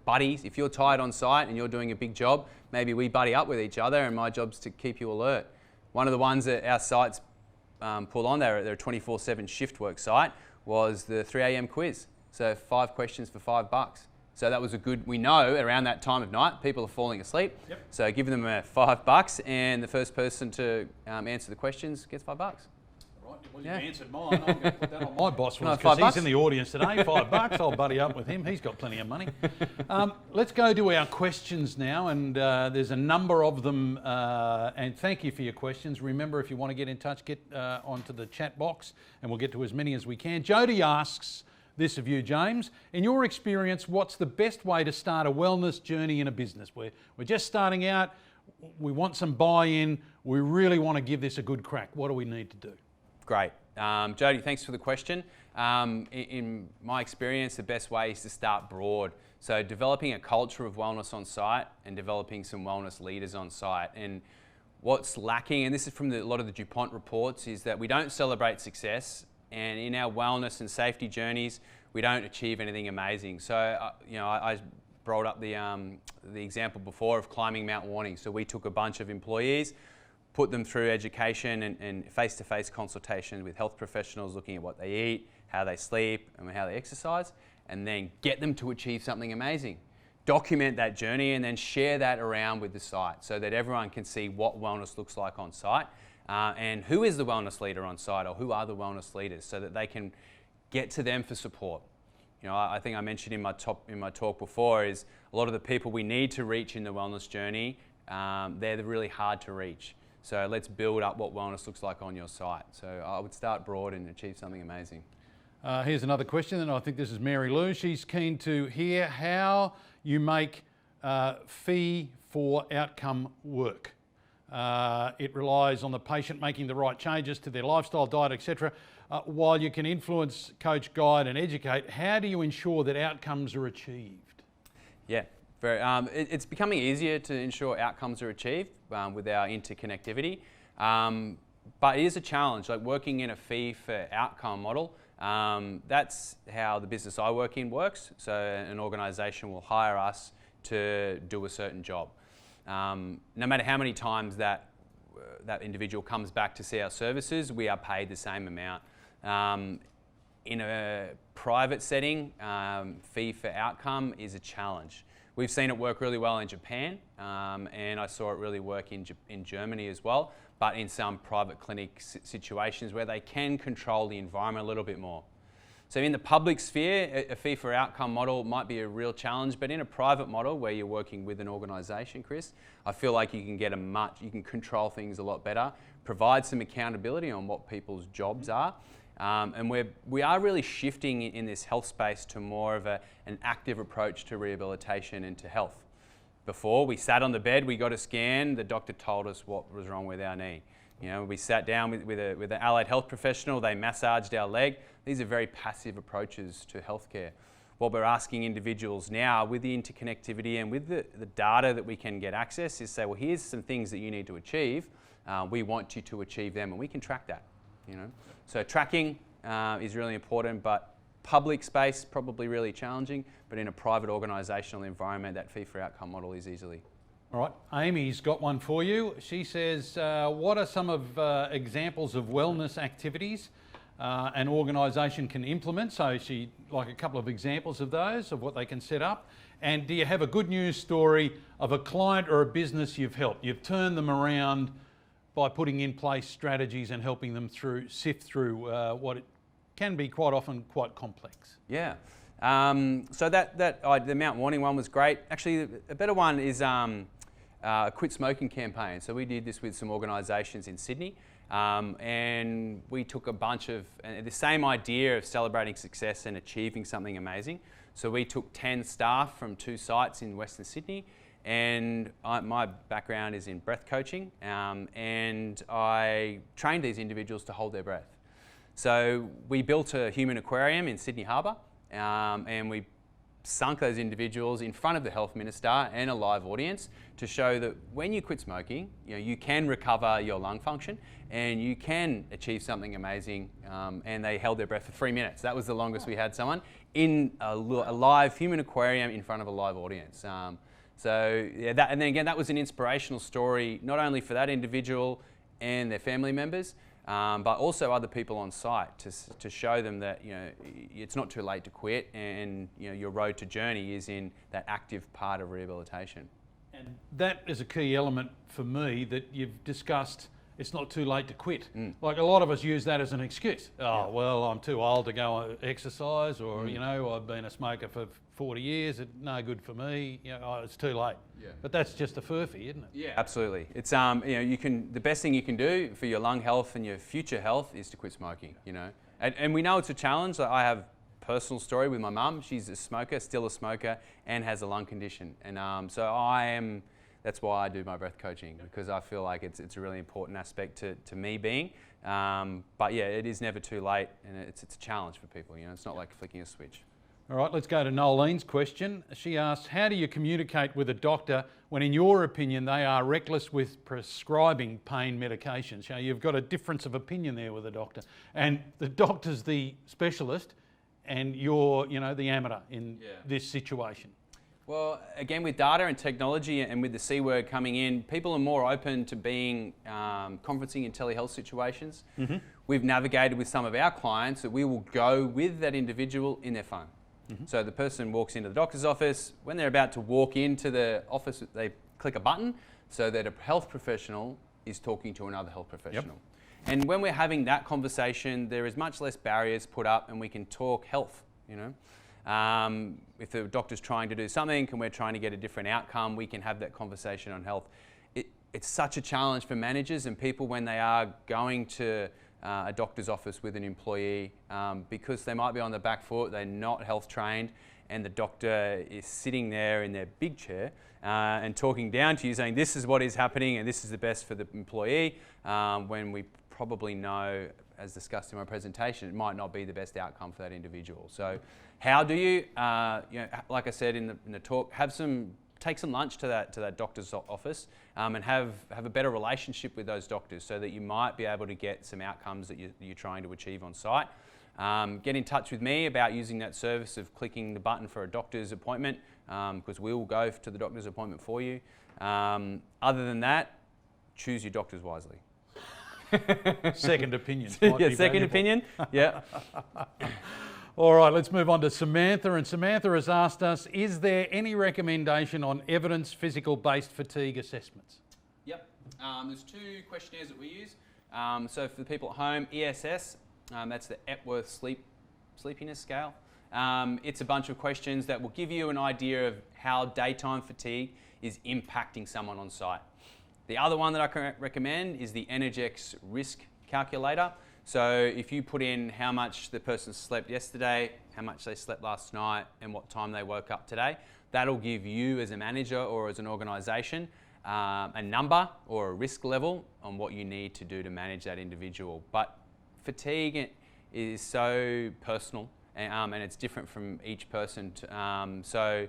buddies. If you're tired on site and you're doing a big job, maybe we buddy up with each other, and my job's to keep you alert. One of the ones that our sites pull on, they're a 24/7 shift work site, was the 3 a.m. quiz. So 5 questions for $5. So that was a good, we know around that time of night, people are falling asleep. Yep. So giving them $5, and the first person to answer the questions gets $5. Right, well, you answered mine. I'm going to put that on my boss No, because he's in the audience today. $5, I'll buddy up with him. He's got plenty of money. Let's go to our questions now, and there's a number of them, and thank you for your questions. Remember, if you want to get in touch, get onto the chat box, and we'll get to as many as we can. Jody asks this of you, James. In your experience, what's the best way to start a wellness journey in a business? We're just starting out, we want some buy-in, we really want to give this a good crack. What do we need to do? Great. Jody, thanks for the question. In my experience, the best way is to start broad. So developing a culture of wellness on site and developing some wellness leaders on site. And what's lacking, and this is from a lot of the DuPont reports, is that we don't celebrate success, and in our wellness and safety journeys, we don't achieve anything amazing. So, I brought up the example before of climbing Mount Warning. So we took a bunch of employees, put them through education and face-to-face consultation with health professionals, looking at what they eat, how they sleep, and how they exercise, and then get them to achieve something amazing. Document that journey and then share that around with the site so that everyone can see what wellness looks like on site. And who is the wellness leader on site, or who are the wellness leaders, so that they can get to them for support. I think I mentioned in my talk before is a lot of the people we need to reach in the wellness journey, they're really hard to reach. So let's build up what wellness looks like on your site. So I would start broad and achieve something amazing. Here's another question, and I think this is Mary Lou. She's keen to hear how you make fee for outcome work. It relies on the patient making the right changes to their lifestyle, diet, etc. While you can influence, coach, guide and educate, how do you ensure that outcomes are achieved? Yeah, it's becoming easier to ensure outcomes are achieved with our interconnectivity, but it is a challenge, like working in a fee for outcome model. That's how the business I work in works. So an organisation will hire us to do a certain job. No matter how many times that individual comes back to see our services, we are paid the same amount. In a private setting, fee for outcome is a challenge. We've seen it work really well in Japan, and I saw it really work in Germany as well, but in some private clinic situations where they can control the environment a little bit more. So in the public sphere, a fee for outcome model might be a real challenge, but in a private model where you're working with an organisation, Chris, I feel like you can you can control things a lot better, provide some accountability on what people's jobs are, and we are really shifting in this health space to more of an active approach to rehabilitation and to health. Before, we sat on the bed, we got a scan, the doctor told us what was wrong with our knee. We sat down with an allied health professional, they massaged our leg. These are very passive approaches to healthcare. What we're asking individuals now with the interconnectivity and with the data that we can get access is say, well, here's some things that you need to achieve. We want you to achieve them, and we can track that. So tracking is really important, but public space, probably really challenging, but in a private organisational environment, that fee for outcome model is easily. All right, Amy's got one for you. She says, what are some of examples of wellness activities an organisation can implement? So she like a couple of examples of those, of what they can set up. And do you have a good news story of a client or a business you've helped? You've turned them around by putting in place strategies and helping them sift through what it can be quite often quite complex. Yeah. So the Mount Warning one was great. Actually, a better one is a quit smoking campaign. So we did this with some organisations in Sydney, and we took a bunch of the same idea of celebrating success and achieving something amazing. So we took 10 staff from 2 sites in Western Sydney, and my background is in breath coaching, and I trained these individuals to hold their breath. So we built a human aquarium in Sydney Harbour, and we sunk those individuals in front of the health minister and a live audience to show that when you quit smoking, you can recover your lung function and you can achieve something amazing. And they held their breath for 3 minutes. That was the longest we had someone in a live human aquarium in front of a live audience. So yeah, and then again, that was an inspirational story, not only for that individual and their family members, but also other people on site to show them that it's not too late to quit, and your road to journey is in that active part of rehabilitation. And that is a key element for me that you've discussed. It's not too late to quit. Like a lot of us use that as an excuse. Oh, well, I'm too old to go exercise, or I've been a smoker for 40 years. It's no good for me. It's too late. Yeah. But that's just a furphy, isn't it? Yeah, absolutely. It's the best thing you can do for your lung health and your future health is to quit smoking. And we know it's a challenge. I have a personal story with my mum. She's a smoker, still a smoker, and has a lung condition. And so that's why I do my breath coaching, because I feel like it's a really important aspect to me being. But yeah, it is never too late, and it's a challenge for people. It's not like flicking a switch. All right, let's go to Nolene's question. She asks, how do you communicate with a doctor when, in your opinion, they are reckless with prescribing pain medications? You've got a difference of opinion there with the doctor, and the doctor's the specialist, and you're, the amateur in this situation. Well, again, with data and technology and with the C word coming in, people are more open to being conferencing in telehealth situations. Mm-hmm. We've navigated with some of our clients that we will go with that individual in their phone. Mm-hmm. So the person walks into the doctor's office. When they're about to walk into the office, they click a button so that a health professional is talking to another health professional. Yep. And when we're having that conversation, there is much less barriers put up, and we can talk health, If the doctor's trying to do something and we're trying to get a different outcome, we can have that conversation on health. It's such a challenge for managers and people when they are going to a doctor's office with an employee, because they might be on the back foot, they're not health trained, and the doctor is sitting there in their big chair and talking down to you saying this is what is happening and this is the best for the employee, when we probably know, as discussed in my presentation, it might not be the best outcome for that individual. So how do you, like I said in the talk, take some lunch to that doctor's office and have a better relationship with those doctors so that you might be able to get some outcomes that you're trying to achieve on site. Get in touch with me about using that service of clicking the button for a doctor's appointment, because we will go to the doctor's appointment for you. Other than that, choose your doctors wisely. Second opinion. Yeah, second opinion. Yeah. All right, let's move on to Samantha. And Samantha has asked us, is there any recommendation on evidence physical-based fatigue assessments? Yep. There's 2 questionnaires that we use. So for the people at home, ESS, that's the Epworth Sleepiness Scale. It's a bunch of questions that will give you an idea of how daytime fatigue is impacting someone on site. The other one that I can recommend is the Energex Risk Calculator. So if you put in how much the person slept yesterday, how much they slept last night, and what time they woke up today, that'll give you as a manager or as an organisation a number or a risk level on what you need to do to manage that individual. But fatigue is so personal, and it's different from each person. So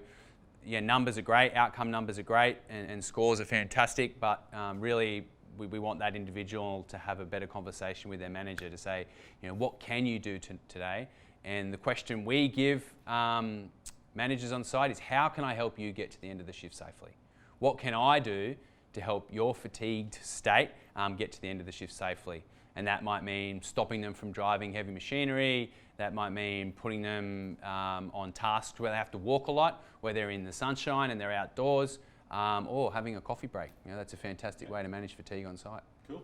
yeah, numbers are great, outcome numbers are great, and scores are fantastic, but really we want that individual to have a better conversation with their manager to say, what can you do today And the question we give managers on site is, how can I help you get to the end of the shift safely? What can I do to help your fatigued state get to the end of the shift safely? And that might mean stopping them from driving heavy machinery. That might mean putting them on tasks where they have to walk a lot, where they're in the sunshine and they're outdoors, or having a coffee break. That's a fantastic way to manage fatigue on site. Cool.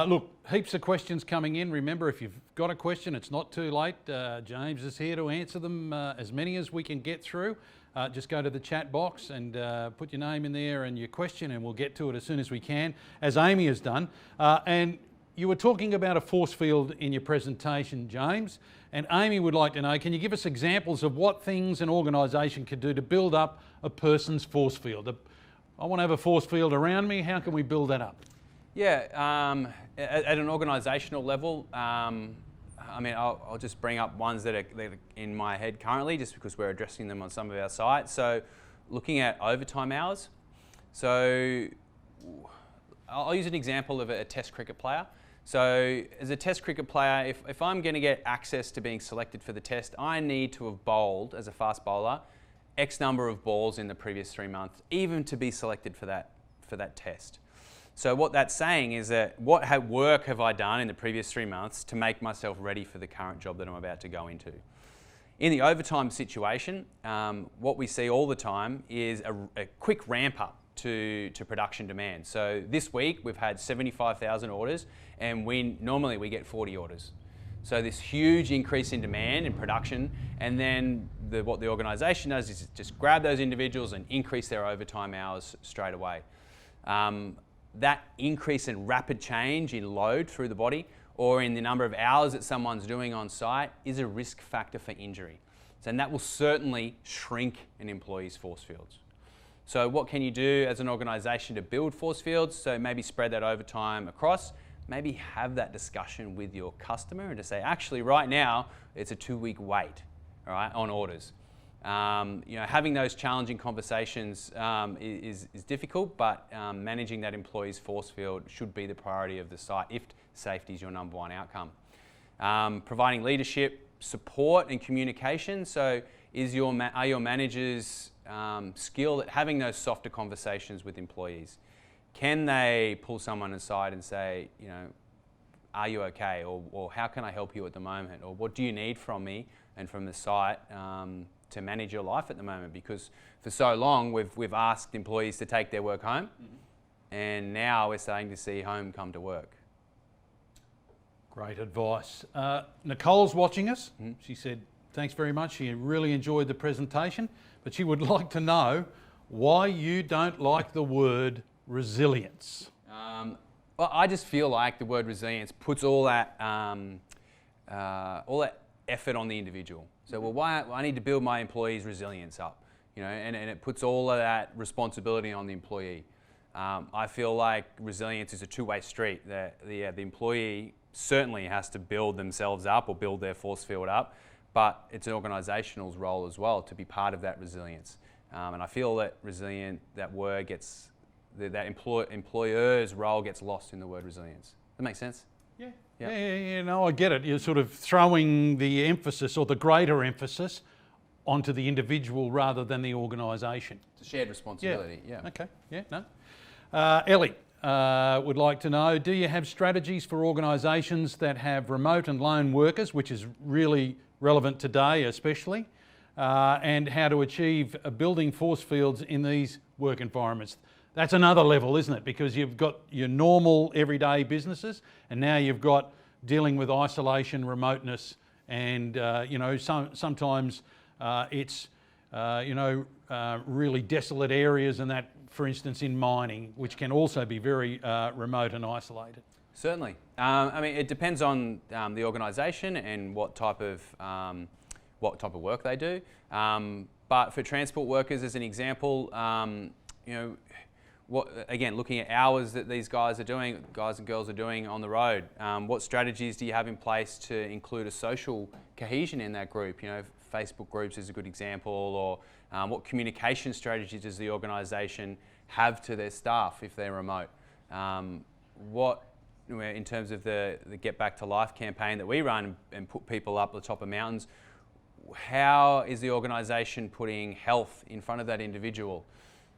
Look, heaps of questions coming in. Remember, if you've got a question, it's not too late. James is here to answer them, as many as we can get through. Just go to the chat box and put your name in there and your question, and we'll get to it as soon as we can, as Amy has done. And you were talking about a force field in your presentation, James, and Amy would like to know, can you give us examples of what things an organisation could do to build up a person's force field? I want to have a force field around me. How can we build that up? Yeah, at an organisational level, I'll just bring up ones that are in my head currently, just because we're addressing them on some of our sites. So looking at overtime hours. So I'll use an example of a test cricket player. So as a test cricket player, if I'm going to get access to being selected for the test, I need to have bowled, as a fast bowler, X number of balls in the previous 3 months, even to be selected for that test. So what that's saying is that what work have I done in the previous 3 months to make myself ready for the current job that I'm about to go into? In the overtime situation, what we see all the time is a quick ramp up to production demand. So this week we've had 75,000 orders, and normally we get 40 orders. So this huge increase in demand and production, and then what the organisation does is just grab those individuals and increase their overtime hours straight away. That increase in rapid change in load through the body or in the number of hours that someone's doing on site is a risk factor for injury. And that will certainly shrink an employee's force fields. So what can you do as an organisation to build force fields? So maybe spread that overtime across, maybe have that discussion with your customer and to say, actually right now it's a 2-week wait, all right, on orders. Having those challenging conversations is difficult, but managing that employee's force field should be the priority of the site if safety is your number one outcome. Providing leadership, support and communication. So are your managers skilled at having those softer conversations with employees? Can they pull someone aside and say, are you okay? Or how can I help you at the moment? Or what do you need from me and from the site to manage your life at the moment? Because for so long we've asked employees to take their work home, and now we're starting to see home come to work. Great advice. Nicole's watching us. She said, thanks very much. She really enjoyed the presentation, but she would like to know why you don't like the word resilience. Well, I just feel like the word resilience puts all that effort on the individual. So, why I need to build my employees' resilience up, and it puts all of that responsibility on the employee. I feel like resilience is a two-way street. The employee certainly has to build themselves up or build their force field up, but it's an organisational's role as well to be part of that resilience. And I feel that that word gets, that employer's role gets lost in the word resilience. Does that make sense? Yeah. Yeah, no, I get it. You're sort of throwing the emphasis or the greater emphasis onto the individual rather than the organisation. It's a shared responsibility, yeah. Okay, yeah, no. Ellie would like to know, do you have strategies for organisations that have remote and lone workers, which is really relevant today especially, and how to achieve building force fields in these work environments? That's another level, isn't it? Because you've got your normal everyday businesses, and now you've got dealing with isolation, remoteness, and sometimes it's really desolate areas, and that, for instance, in mining, which can also be very remote and isolated. Certainly. It depends on the organisation and what type of work they do. But for transport workers, as an example, looking at hours that these guys and girls are doing on the road. What strategies do you have in place to include a social cohesion in that group? Facebook groups is a good example, or what communication strategies does the organisation have to their staff if they're remote? What in terms of the Get Back to Life campaign that we run and put people up the top of mountains, how is the organisation putting health in front of that individual?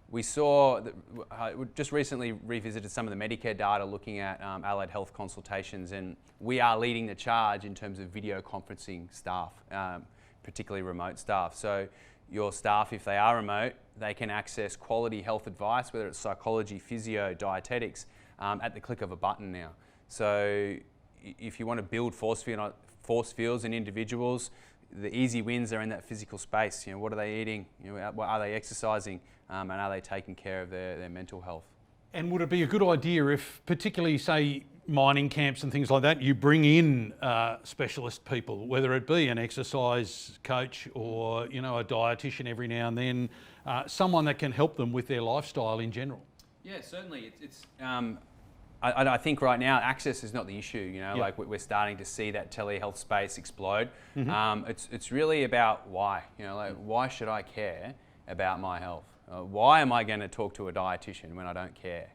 We saw that we just recently revisited some of the Medicare data looking at allied health consultations, and we are leading the charge in terms of video conferencing staff, particularly remote staff. So your staff, if they are remote, they can access quality health advice, whether it's psychology, physio, dietetics, at the click of a button now. So if you want to build force fields in individuals, the easy wins are in that physical space. What are they eating? Are they exercising? And are they taking care of their mental health? And would it be a good idea if, particularly, say, mining camps and things like that, you bring in specialist people, whether it be an exercise coach or, a dietitian every now and then, someone that can help them with their lifestyle in general? Yeah, certainly. I think right now access is not the issue. Like we're starting to see that telehealth space explode. Mm-hmm. It's really about why. Why should I care about my health? Why am I going to talk to a dietitian when I don't care?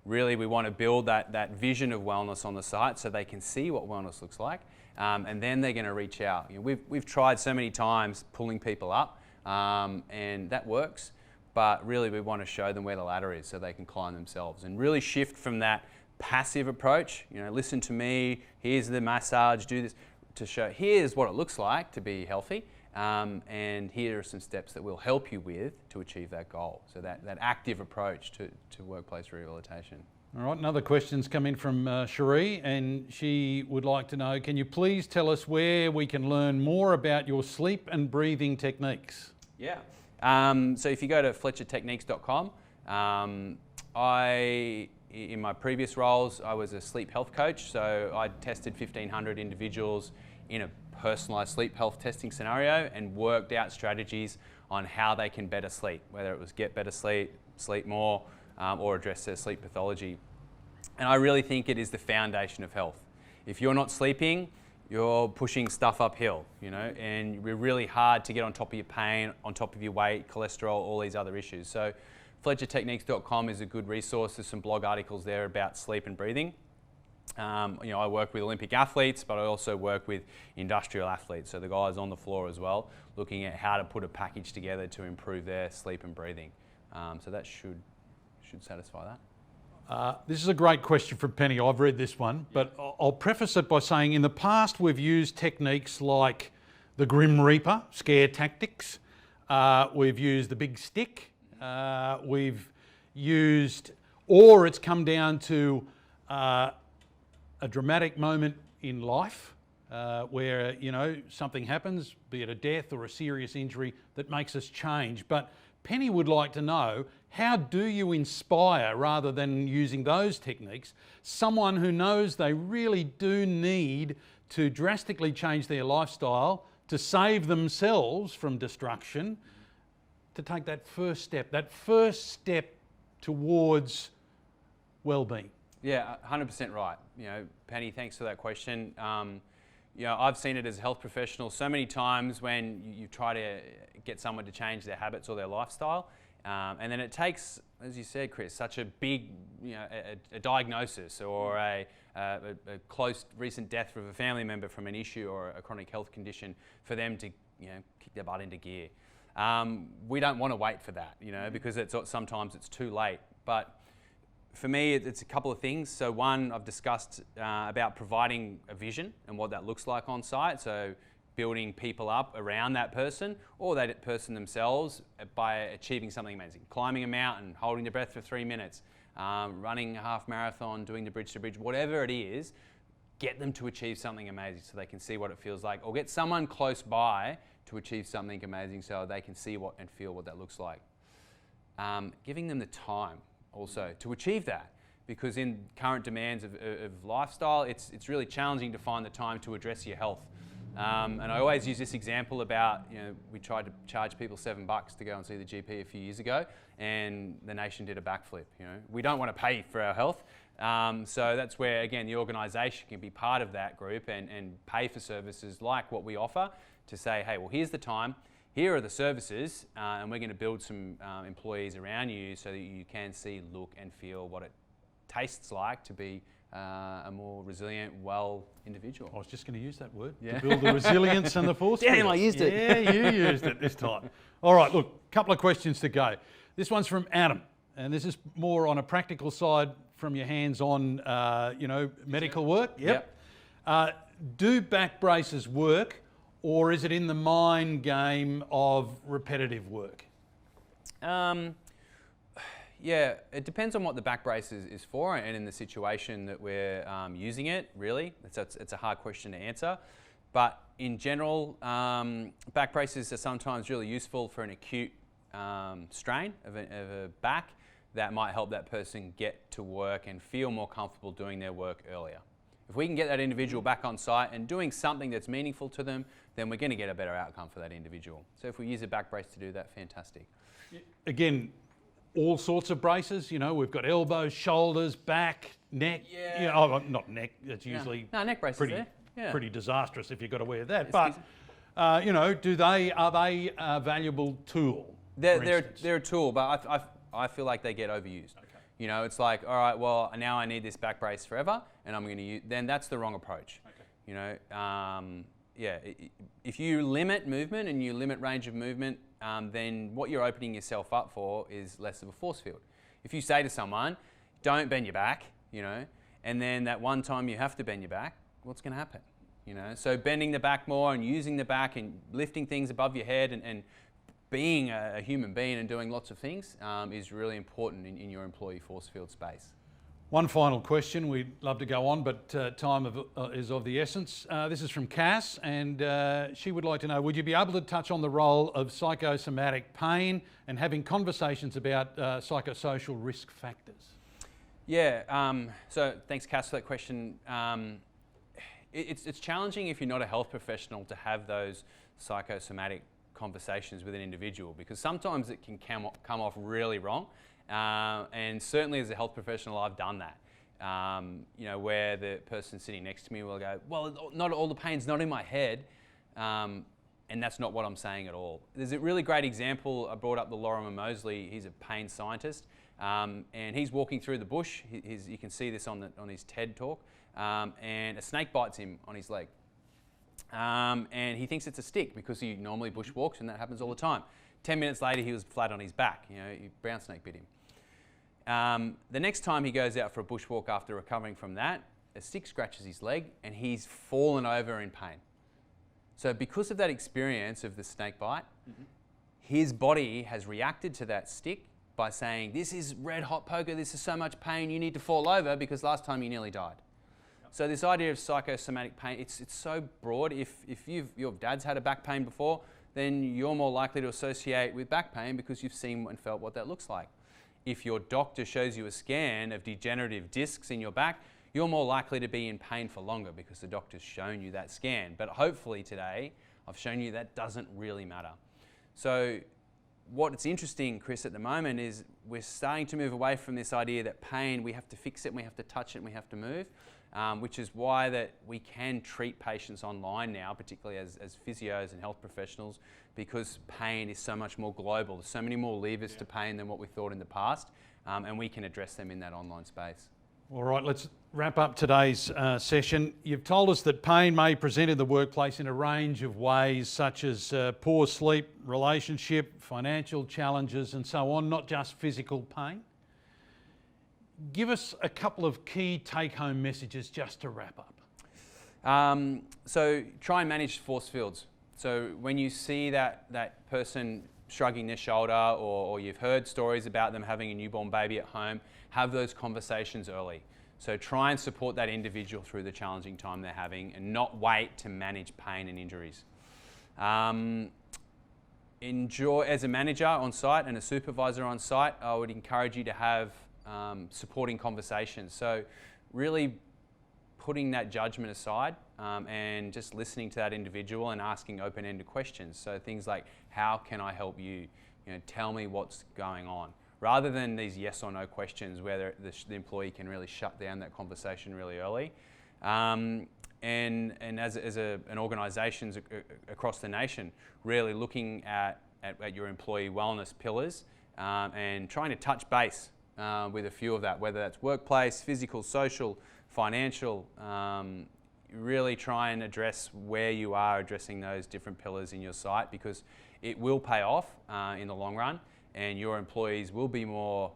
Really, we want to build that vision of wellness on the site so they can see what wellness looks like, and then they're going to reach out. We've tried so many times pulling people up, and that works. But really, we want to show them where the ladder is so they can climb themselves and really shift from that passive approach. Listen to me. Here's the massage. Do this to show. Here's what it looks like to be healthy. And here are some steps that we'll help you with to achieve that goal. So that active approach to workplace rehabilitation. All right, another question's come in from Cherie, and she would like to know, can you please tell us where we can learn more about your sleep and breathing techniques? Yeah. So if you go to FletcherTechniques.com, in my previous roles, I was a sleep health coach. So I tested 1,500 individuals in a personalised sleep health testing scenario and worked out strategies on how they can better sleep, whether it was get better sleep, sleep more, or address their sleep pathology. And I really think it is the foundation of health. If you're not sleeping, you're pushing stuff uphill, and we're really hard to get on top of your pain, on top of your weight, cholesterol, all these other issues. So FletcherTechniques.com is a good resource. There's some blog articles there about sleep and breathing. I work with Olympic athletes, but I also work with industrial athletes, so the guys on the floor as well, looking at how to put a package together to improve their sleep and breathing. So that should satisfy that. This is a great question from Penny. I've read this one, but I'll preface it by saying in the past we've used techniques like the Grim Reaper, scare tactics. We've used the big stick. We've used, or it's come down to a dramatic moment in life where, something happens, be it a death or a serious injury that makes us change. But Penny would like to know, how do you inspire, rather than using those techniques, someone who knows they really do need to drastically change their lifestyle to save themselves from destruction, to take that first step towards well-being? Yeah, 100% right. Penny, thanks for that question. I've seen it as a health professional so many times when you try to get someone to change their habits or their lifestyle, and then it takes, as you said, Chris, such a big, a diagnosis or a close recent death of a family member from an issue or a chronic health condition for them to, kick their butt into gear. We don't want to wait for that, because sometimes it's too late. But for me, it's a couple of things. So one, I've discussed about providing a vision and what that looks like on site. So building people up around that person or that person themselves by achieving something amazing. Climbing a mountain, holding your breath for 3 minutes, running a half marathon, doing the bridge to bridge, whatever it is, get them to achieve something amazing so they can see what it feels like, or get someone close by to achieve something amazing so they can see what and feel what that looks like. Giving them the time also to achieve that, because in current demands of lifestyle, it's really challenging to find the time to address your health. And I always use this example about, we tried to charge people $7 to go and see the GP a few years ago, and the nation did a backflip. We don't want to pay for our health. So that's where, again, the organisation can be part of that group and pay for services like what we offer, to say, hey, well, here's the time, here are the services, and we're going to build some employees around you so that you can see, look and feel what it tastes like to be a more resilient, well individual. I was just going to use that word, Yeah. to build the resilience and the force field. Damn, I used it. Yeah, you used it this time. All right, look, a couple of questions to go. This one's from Adam, and this is more on a practical side from your hands-on, medical work. Yep. Do back braces work, or is it in the mind game of repetitive work? Yeah, it depends on what the back brace is for and in the situation that we're using it, really. It's a hard question to answer. But in general, back braces are sometimes really useful for an acute strain of a back that might help that person get to work and feel more comfortable doing their work earlier. If we can get that individual back on site and doing something that's meaningful to them, then we're going to get a better outcome for that individual. So if we use a back brace to do that, fantastic. Again, all sorts of braces, we've got elbows, shoulders, back, neck. Yeah. Not neck, that's usually No, neck braces pretty, there. Yeah. pretty disastrous if you've got to wear that. Excuse But, are they a valuable tool? They're a tool, but I feel like they get overused. Okay. It's like, all right, well, now I need this back brace forever, and I'm going to use. Then that's the wrong approach. Okay. If you limit movement and you limit range of movement, then what you're opening yourself up for is less of a force field. If you say to someone, don't bend your back, and then that one time you have to bend your back, what's going to happen? So bending the back more and using the back and lifting things above your head and being a human being and doing lots of things is really important in your employee force field space. One final question. We'd love to go on, but time is of the essence. This is from Cass, and she would like to know, would you be able to touch on the role of psychosomatic pain and having conversations about psychosocial risk factors? Yeah, so thanks, Cass, for that question. It's challenging if you're not a health professional to have those psychosomatic conversations with an individual, because sometimes it can come off really wrong. And certainly as a health professional, I've done that. Where the person sitting next to me will go, well, not all the pain's not in my head. And that's not what I'm saying at all. There's a really great example. I brought up the Lorimer Moseley. He's a pain scientist. And he's walking through the bush. You can see this on his TED talk. And a snake bites him on his leg. And he thinks it's a stick because he normally bushwalks, and that happens all the time. 10 minutes later, he was flat on his back. Brown snake bit him. The next time he goes out for a bushwalk after recovering from that, a stick scratches his leg, and he's fallen over in pain. So because of that experience of the snake bite, his body has reacted to that stick by saying, this is red hot poker, this is so much pain, you need to fall over because last time you nearly died. So this idea of psychosomatic pain, it's so broad. If your dad's had a back pain before, then you're more likely to associate with back pain because you've seen and felt what that looks like. If your doctor shows you a scan of degenerative discs in your back, you're more likely to be in pain for longer because the doctor's shown you that scan. But hopefully today, I've shown you that doesn't really matter. So what's interesting, Chris, at the moment is we're starting to move away from this idea that pain, we have to fix it, we have to touch it, and we have to move. Which is why that we can treat patients online now, particularly as physios and health professionals, because pain is so much more global. There's so many more levers to pain than what we thought in the past, and we can address them in that online space. All right, let's wrap up today's session. You've told us that pain may present in the workplace in a range of ways, such as poor sleep, relationship, financial challenges, and so on, not just physical pain. Give us a couple of key take-home messages just to wrap up. So try and manage force fields. So when you see that person shrugging their shoulder, or you've heard stories about them having a newborn baby at home, have those conversations early. So try and support that individual through the challenging time they're having and not wait to manage pain and injuries. Enjoy, as a manager on site and a supervisor on site, I would encourage you to have supporting conversations. So really putting that judgment aside and just listening to that individual and asking open-ended questions. So things like, how can I help you? Tell me what's going on. Rather than these yes or no questions where the employee can really shut down that conversation really early. And as an organisation across the nation, really looking at your employee wellness pillars and trying to touch base with a few of that, whether that's workplace, physical, social, financial. Really try and address where you are addressing those different pillars in your site, because it will pay off in the long run, and your employees will be more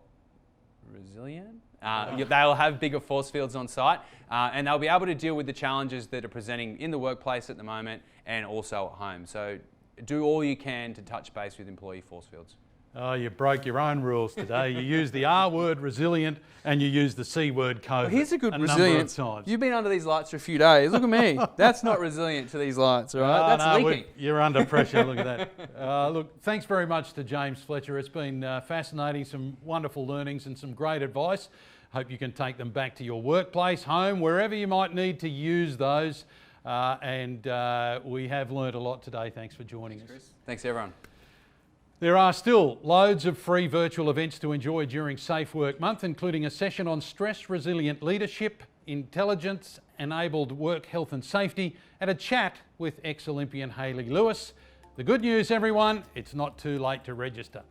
resilient. They'll have bigger force fields on site, and they'll be able to deal with the challenges that are presenting in the workplace at the moment and also at home. So do all you can to touch base with employee force fields. Oh, you broke your own rules today. You used the R word, resilient, and you used the C word, COVID. Well, here's a good number resilient. of times. You've been under these lights for a few days. Look at me. That's not resilient to these lights, all right? That's leaking. You're under pressure. Look at that. Look, thanks very much to James Fletcher. It's been fascinating, some wonderful learnings and some great advice. Hope you can take them back to your workplace, home, wherever you might need to use those. We have learned a lot today. Thanks for joining us. Chris. Thanks, everyone. There are still loads of free virtual events to enjoy during Safe Work Month, including a session on stress-resilient leadership, intelligence-enabled work health and safety, and a chat with ex-Olympian Hayley Lewis. The good news, everyone, it's not too late to register.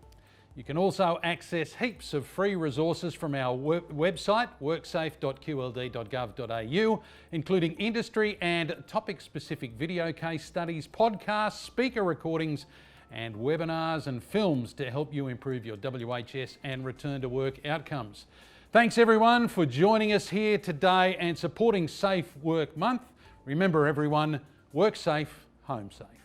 You can also access heaps of free resources from our website, worksafe.qld.gov.au, including industry and topic-specific video case studies, podcasts, speaker recordings, and webinars and films to help you improve your WHS and return to work outcomes. Thanks everyone for joining us here today and supporting Safe Work Month. Remember everyone, work safe, home safe.